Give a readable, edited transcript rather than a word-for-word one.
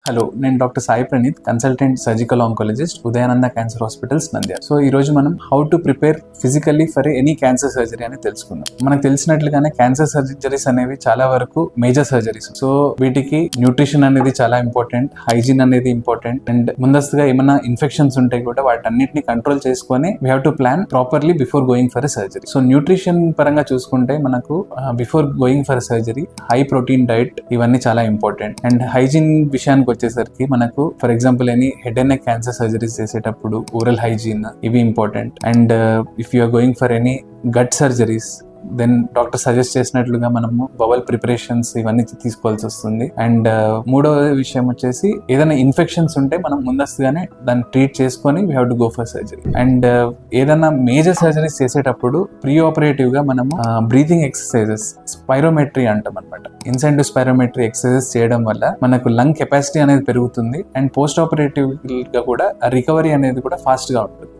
Hello, నేను doctor Sai Praneeth, consultant surgical oncologist, Udayananda cancer hospitals, Nandyal. So ఈ రోజు మనం how to prepare physically for any cancer surgery అని తెలుసుకుందాం. మనకు తెలిసినట్లుగానే క్యాన్సర్ సర్జరీస్ అనేవి చాలా వరకు మేజర్ సర్జరీస్. సో వీటికి న్యూట్రిషన్ అనేది చాలా ఇంపార్టెంట్, హైజీన్ అనేది ఇంపార్టెంట్, అండ్ ముందస్తుగా ఏమైనా ఇన్ఫెక్షన్స్ ఉంటే కూడా వాటన్నిటిని కంట్రోల్ చేసుకొని we have to plan properly before going for a surgery. So nutrition పరంగా చూసుకుంటే మనకు before going for surgery high protein diet ఇవన్నీ చాలా ఇంపార్టెంట్. అండ్ హైజీన్ విషయానికి వచ్చేసరికి మనకు for example head and neck cancer surgeries చేసేటప్పుడు ఓరల్ హైజీన్ ఇవి important. And if you are going for any gut surgeries then doctor suggest చేసినట్లుగా మనము bowel preparations ఇవన్నీ తీసుకోవాల్సి వస్తుంది. అండ్ మూడవ విషయం వచ్చేసి ఏదైనా ఇన్ఫెక్షన్స్ ఉంటే మనం ముందస్తుగానే దాన్ని ట్రీట్ చేసుకొని we have to go for surgery. And ఏదైనా మేజర్ సర్జరీస్ చేసేటప్పుడు ప్రీ ఆపరేటివ్ గా మనము బ్రీతింగ్ ఎక్సర్సైజెస్, స్పైరోమెట్రీ అంటాం అనమాట. ఇన్సెంటివ్ స్పైరోమెట్రీ ఎక్సర్సైజెస్ చేయడం వల్ల మనకు లంగ్ కెపాసిటీ అనేది పెరుగుతుంది. అండ్ పోస్ట్ ఆపరేటివ్ గా కూడా రికవరీ అనేది కూడా ఫాస్ట్ గా ఉంటుంది.